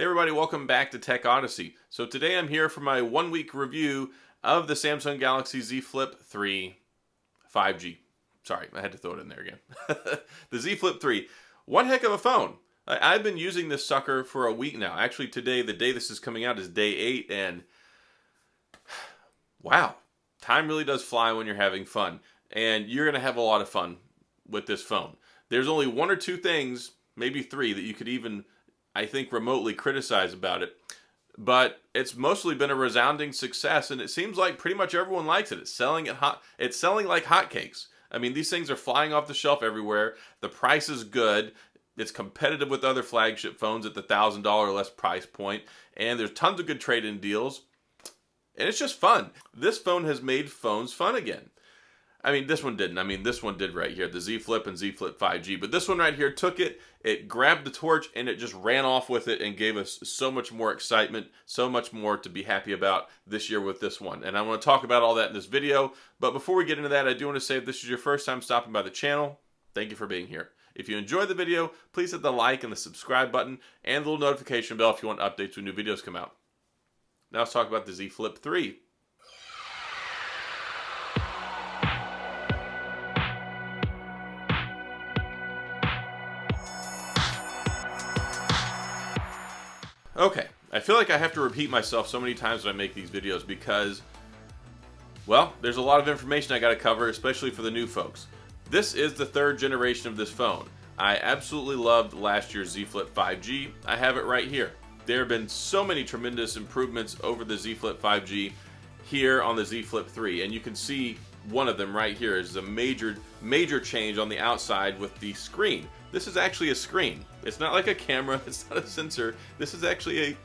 Hey everybody, welcome back to TechOdyssey. So today I'm here for my 1-week review of the Samsung Galaxy Z Flip 3 5G. Sorry, I had to throw it in there again. The Z Flip 3. One heck of a phone. I've been using this sucker for a week now. Actually today, the day this is coming out, is day 8, and wow, time really does fly when you're having fun. And you're going to have a lot of fun with this phone. There's only 1 or 2 things, maybe 3, that you could even, I think, remotely criticize about it. But it's mostly been a resounding success, and it seems like pretty much everyone likes it. It's selling like hotcakes. I mean, these things are flying off the shelf everywhere. The price is good. It's competitive with other flagship phones at the $1,000 less price point, and there's tons of good trade-in deals. And it's just fun. This phone has made phones fun again. I mean, this one didn't. I mean, this one did right here, the Z Flip and Z Flip 5G. But this one right here took it, it grabbed the torch, and it just ran off with it and gave us so much more excitement, so much more to be happy about this year with this one. And I want to talk about all that in this video. But before we get into that, I do want to say if this is your first time stopping by the channel, thank you for being here. If you enjoyed the video, please hit the like and the subscribe button and the little notification bell if you want updates when new videos come out. Now let's talk about the Z Flip 3. Okay, I feel like I have to repeat myself so many times when I make these videos because, well, there's a lot of information I got to cover, especially for the new folks. This is the 3rd generation of this phone. I absolutely loved last year's Z Flip 5G. I have it right here. There have been so many tremendous improvements over the Z Flip 5G here on the Z Flip 3, and you can see one of them right here is a major change on the outside with the screen. This is actually a screen. It's not like a camera, it's not a sensor. This is actually a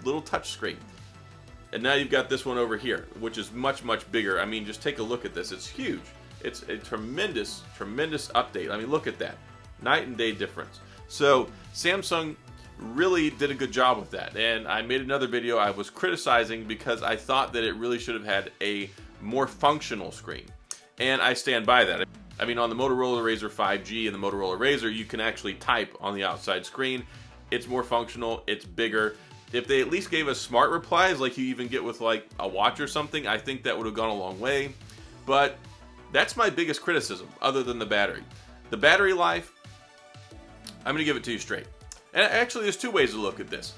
little touch screen. And now you've got this one over here, which is much bigger. I mean, just take a look at this. It's huge. It's a tremendous update. I mean, look at that. Night and day difference. So Samsung really did a good job with that. And I made another video I was criticizing because I thought that it really should have had a more functional screen. And I stand by that. I mean, on the Motorola Razr 5G and the Motorola Razr, you can actually type on the outside screen. It's more functional, it's bigger. If they at least gave us smart replies like you even get with like a watch or something, I think that would have gone a long way. But that's my biggest criticism, other than the battery. The battery life, I'm going to give it to you straight. And actually, there's 2 ways to look at this.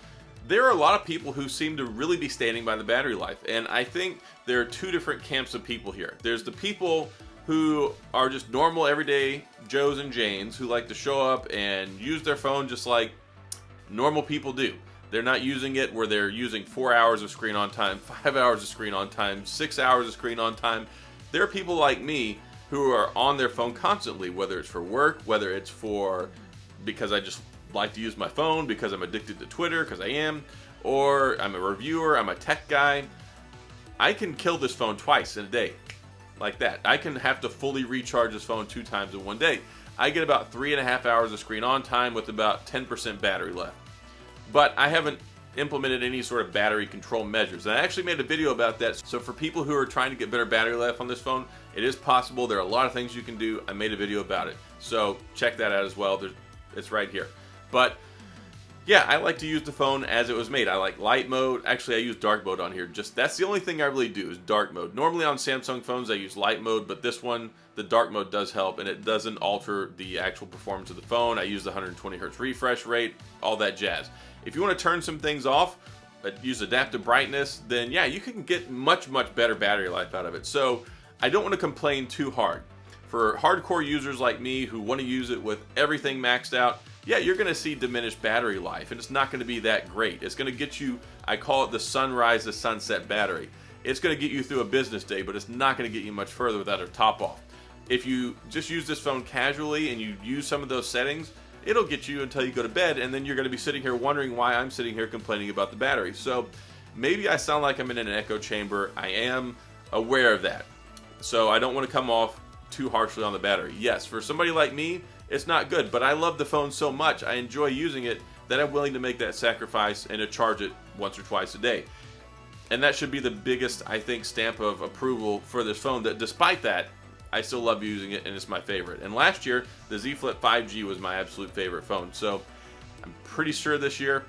There are a lot of people who seem to really be standing by the battery life, and I think there are 2 different camps of people here. There's the people who are just normal, everyday Joes and Janes who like to show up and use their phone just like normal people do. They're not using it where they're using 4 hours of screen on time, 5 hours of screen on time, 6 hours of screen on time. There are people like me who are on their phone constantly, whether it's for work, whether it's for because I just like to use my phone, because I'm addicted to Twitter, because I am, or I'm a reviewer, I'm a tech guy. I can kill this phone twice in a day. Like that. I can have to fully recharge this phone 2 times in one day. I get about 3.5 hours of screen on time with about 10% battery left. But I haven't implemented any sort of battery control measures. And I actually made a video about that. So for people who are trying to get better battery life on this phone, it is possible. There are a lot of things you can do. I made a video about it. So check that out as well. It's right here. But yeah, I like to use the phone as it was made. I like light mode. Actually, I use dark mode on here. That's the only thing I really do is dark mode. Normally on Samsung phones, I use light mode, but this one, the dark mode does help, and it doesn't alter the actual performance of the phone. I use the 120 Hz refresh rate, all that jazz. If you want to turn some things off, but use adaptive brightness, then yeah, you can get much better battery life out of it. So I don't want to complain too hard. For hardcore users like me who want to use it with everything maxed out, yeah, you're going to see diminished battery life, and it's not going to be that great. It's going to get you, I call it the sunrise to sunset battery. It's going to get you through a business day, but it's not going to get you much further without a top off. If you just use this phone casually and you use some of those settings, it'll get you until you go to bed, and then you're going to be sitting here wondering why I'm sitting here complaining about the battery. So maybe I sound like I'm in an echo chamber. I am aware of that. So I don't want to come off too harshly on the battery. Yes, for somebody like me, it's not good, but I love the phone so much, I enjoy using it, that I'm willing to make that sacrifice and to charge it once or twice a day. And that should be the biggest, I think, stamp of approval for this phone, that despite that, I still love using it and it's my favorite. And last year, the Z Flip 5G was my absolute favorite phone. So I'm pretty sure this year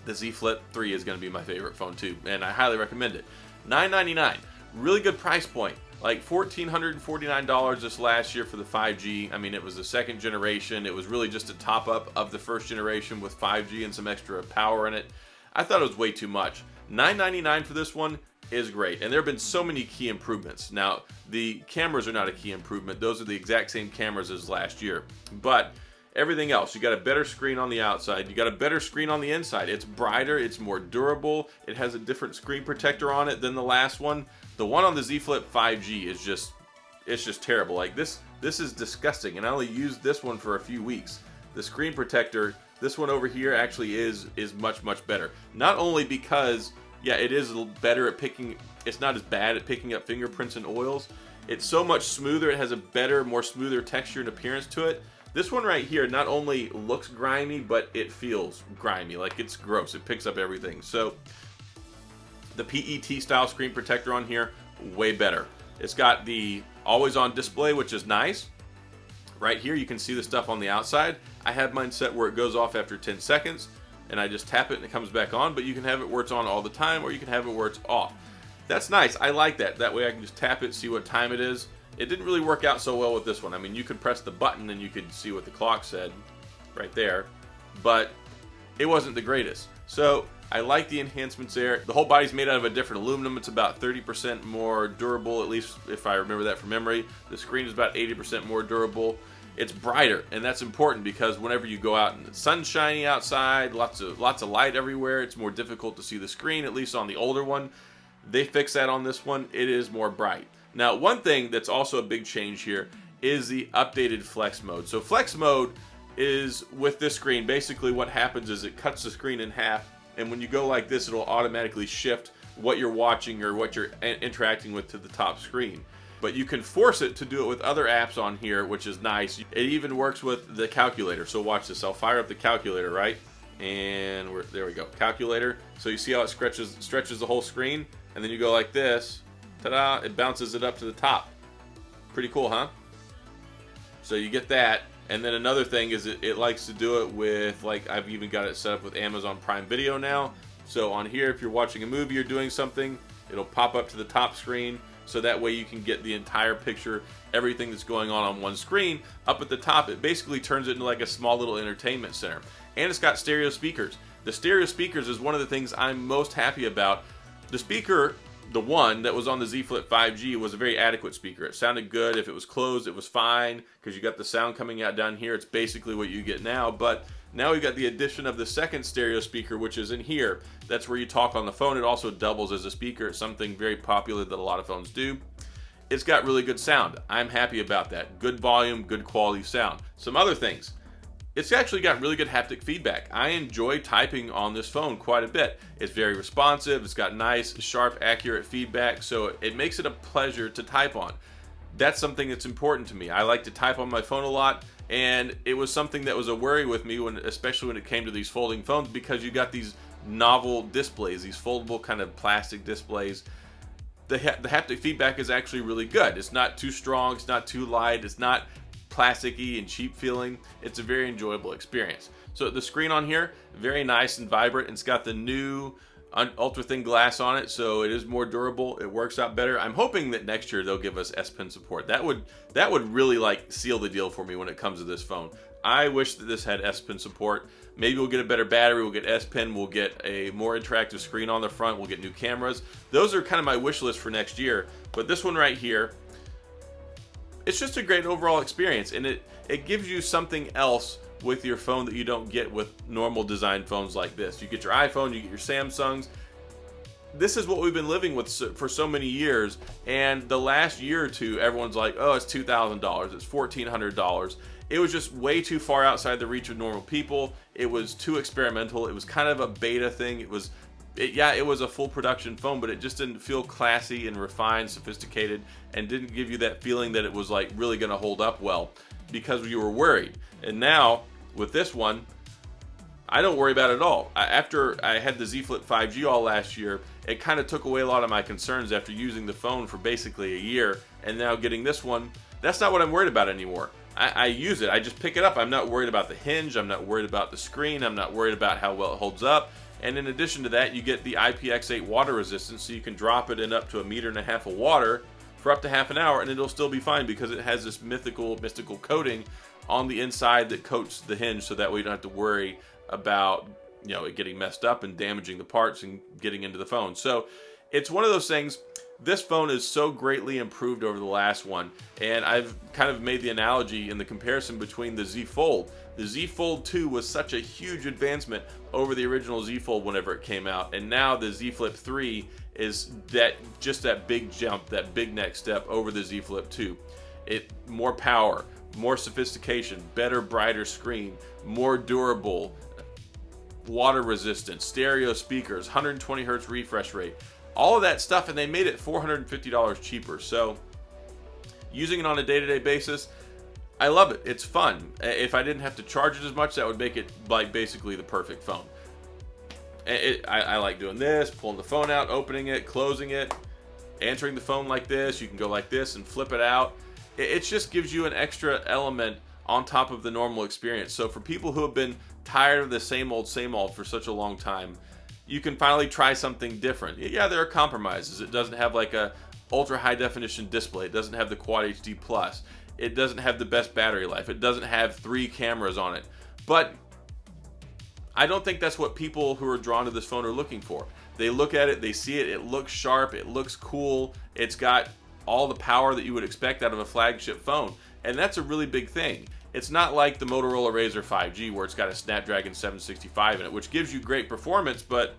the Z Flip 3 is going to be my favorite phone too, and I highly recommend it. $999, really good price point. Like $1,449 this last year for the 5G. I mean, it was the second generation. It was really just a top up of the first generation with 5G and some extra power in it. I thought it was way too much. $999 for this one is great, and there have been so many key improvements. Now, the cameras are not a key improvement. Those are the exact same cameras as last year, but everything else, you got a better screen on the outside, you got a better screen on the inside. It's brighter, it's more durable, it has a different screen protector on it than the last one. The one on the Z Flip 5G is just, it's just terrible. Like this is disgusting, and I only used this one for a few weeks. The screen protector, this one over here actually is much better. Not only because, yeah, it is a little better at picking, it's not as bad at picking up fingerprints and oils. It's so much smoother, it has a better, more smoother texture and appearance to it. This one right here not only looks grimy, but it feels grimy, like it's gross. It picks up everything. So the PET style screen protector on here, way better. It's got the always on display, which is nice. Right here you can see the stuff on the outside. I have mine set where it goes off after 10 seconds, and I just tap it and it comes back on, but you can have it where it's on all the time, or you can have it where it's off. That's nice. I like that. That way I can just tap it, see what time it is. It didn't really work out so well with this one. I mean, you could press the button and you could see what the clock said right there, but it wasn't the greatest. So I like the enhancements there. The whole body's made out of a different aluminum. It's about 30% more durable, at least if I remember that from memory. The screen is about 80% more durable. It's brighter, and that's important because whenever you go out and the sun's shining outside, lots of light everywhere, it's more difficult to see the screen, at least on the older one. They fixed that on this one. It is more bright. Now, one thing that's also a big change here is the updated flex mode. So flex mode is with this screen. Basically what happens is it cuts the screen in half, and when you go like this, it'll automatically shift what you're watching or what you're interacting with to the top screen. But you can force it to do it with other apps on here, which is nice. It even works with the calculator. So watch this. I'll fire up the calculator, right? And there we go, calculator. So you see how it stretches the whole screen, and then you go like this. Ta-da, it bounces it up to the top. Pretty cool, huh? So you get that, and then another thing is it likes to do it with, like, I've even got it set up with Amazon Prime Video now. So on here, if you're watching a movie or doing something, it'll pop up to the top screen, so that way you can get the entire picture, everything that's going on one screen. Up at the top, it basically turns it into like a small little entertainment center. And it's got stereo speakers. The stereo speakers is one of the things I'm most happy about. The speaker, the one that was on the Z Flip 5G, was a very adequate speaker. It sounded good. If it was closed, it was fine, because you got the sound coming out down here. It's basically what you get now, but now we got the addition of the second stereo speaker, which is in here. That's where you talk on the phone. It also doubles as a speaker. It's something very popular that a lot of phones do. It's got really good sound. I'm happy about that. Good volume, good quality sound. Some other things. It's actually got really good haptic feedback. I enjoy typing on this phone quite a bit. It's very responsive. It's got nice, sharp, accurate feedback, so it makes it a pleasure to type on. That's something that's important to me. I like to type on my phone a lot, and it was something that was a worry with me, especially when it came to these folding phones, because you got these novel displays, these foldable kind of plastic displays. The haptic feedback is actually really good. It's not too strong, it's not too light, it's not plasticky and cheap feeling. It's a very enjoyable experience. So the screen on here, very nice and vibrant. It's got the new ultra thin glass on it, so it is more durable. It works out better. I'm hoping that next year they'll give us S Pen support. That would really like seal the deal for me when it comes to this phone. I wish that this had S Pen support. Maybe we'll get a better battery, we'll get S Pen, we'll get a more interactive screen on the front, we'll get new cameras. Those are kind of my wish list for next year. But this one right here, it's just a great overall experience, and it gives you something else with your phone that you don't get with normal design phones like this. You get your iPhone, you get your Samsungs. This is what we've been living with for so many years, and the last year or two, everyone's like, oh, it's $2,000, it's $1,400. It was just way too far outside the reach of normal people. It was too experimental. It was kind of a beta thing. It was a full production phone, but it just didn't feel classy and refined, sophisticated, and didn't give you that feeling that it was like really going to hold up well, because you were worried. And now with this one, I don't worry about it at all. After I had the Z Flip 5G all last year, it kind of took away a lot of my concerns after using the phone for basically a year, and now getting this one, that's not what I'm worried about anymore. I use it. I just pick it up. I'm not worried about the hinge. I'm not worried about the screen. I'm not worried about how well it holds up. And in addition to that, you get the IPX8 water resistance, so you can drop it in up to 1.5 meters of water for up to half an hour and it'll still be fine, because it has this mystical coating on the inside that coats the hinge, so that way you don't have to worry about, you know, it getting messed up and damaging the parts and getting into the phone. So it's one of those things. This phone is so greatly improved over the last one, and I've kind of made the analogy in the comparison between the Z Fold. The Z Fold 2 was such a huge advancement over the original Z Fold whenever it came out, and now the Z Flip 3 is that big jump, that big next step over the Z Flip 2. More power, more sophistication, better, brighter screen, more durable, water resistant, stereo speakers, 120 hertz refresh rate, all of that stuff, and they made it $450 cheaper. So using it on a day-to-day basis, I love it. It's fun. If I didn't have to charge it as much, that would make it like basically the perfect phone. I like doing this, pulling the phone out, opening it, closing it, answering the phone like this. You can go like this and flip it out. It just gives you an extra element on top of the normal experience. So for people who have been tired of the same old for such a long time, you can finally try something different. Yeah, there are compromises. It doesn't have like a ultra high definition display. It doesn't have the Quad HD Plus. It doesn't have the best battery life. It doesn't have 3 cameras on it. But I don't think that's what people who are drawn to this phone are looking for. They look at it, they see it, it looks sharp, it looks cool, it's got all the power that you would expect out of a flagship phone. And that's a really big thing. It's not like the Motorola Razr 5G where it's got a Snapdragon 765 in it, which gives you great performance, but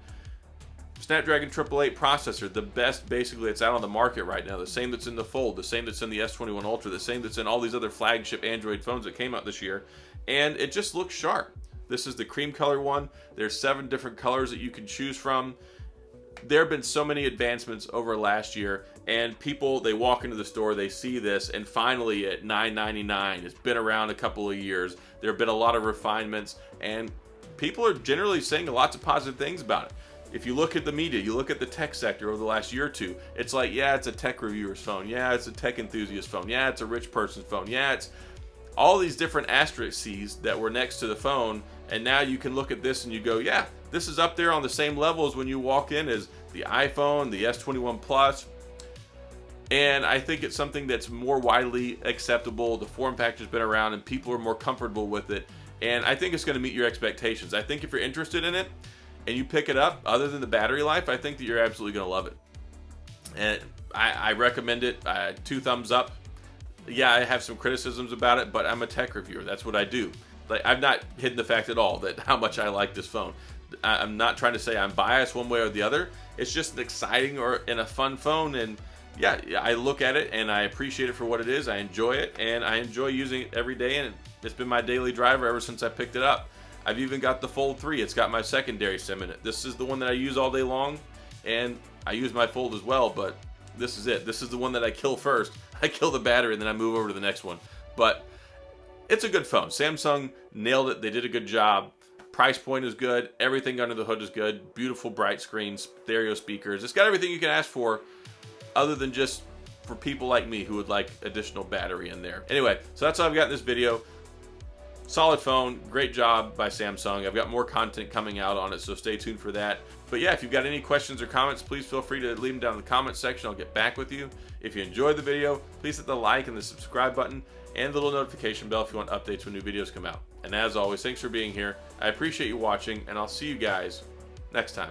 Snapdragon 888 processor, the best basically that's out on the market right now, the same that's in the Fold, the same that's in the S21 Ultra, the same that's in all these other flagship Android phones that came out this year, and it just looks sharp. This is the cream color one. There's 7 different colors that you can choose from. There have been so many advancements over last year, and people, they walk into the store, they see this, and finally at $9.99, it's been around a couple of years, there have been a lot of refinements, and people are generally saying lots of positive things about it. If you look at the media, you look at the tech sector over the last year or two, it's like, yeah, it's a tech reviewer's phone, yeah, it's a tech enthusiast phone, yeah, it's a rich person's phone, yeah, it's all these different asterisks that were next to the phone, and now you can look at this and you go, yeah, this is up there on the same level as when you walk in as the iPhone, the S21 Plus, and I think it's something that's more widely acceptable. The form factor's been around and people are more comfortable with it, and I think it's going to meet your expectations. I think if you're interested in it and you pick it up, other than the battery life, I think that you're absolutely going to love it. And I recommend it. 2 thumbs up. Yeah, I have some criticisms about it, but I'm a tech reviewer. That's what I do. Like, I've not hidden the fact at all that how much I like this phone. I'm not trying to say I'm biased one way or the other. It's just an exciting and a fun phone, and yeah, I look at it and I appreciate it for what it is. I enjoy it, and I enjoy using it every day, and it's been my daily driver ever since I picked it up. I've even got the Fold 3. It's got my secondary SIM in it. This is the one that I use all day long, and I use my Fold as well, but this is it. This is the one that I kill first. I kill the battery and then I move over to the next one. But it's a good phone. Samsung nailed it. They did a good job. Price point is good. Everything under the hood is good. Beautiful bright screens, stereo speakers. It's got everything you can ask for, other than just for people like me who would like additional battery in there. Anyway, so that's all I've got in this video. Solid phone, great job by Samsung. I've got more content coming out on it, so stay tuned for that. But yeah, if you've got any questions or comments, please feel free to leave them down in the comments section. I'll get back with you. If you enjoyed the video, please hit the like and the subscribe button and the little notification bell if you want updates when new videos come out. And as always, thanks for being here. I appreciate you watching, and I'll see you guys next time.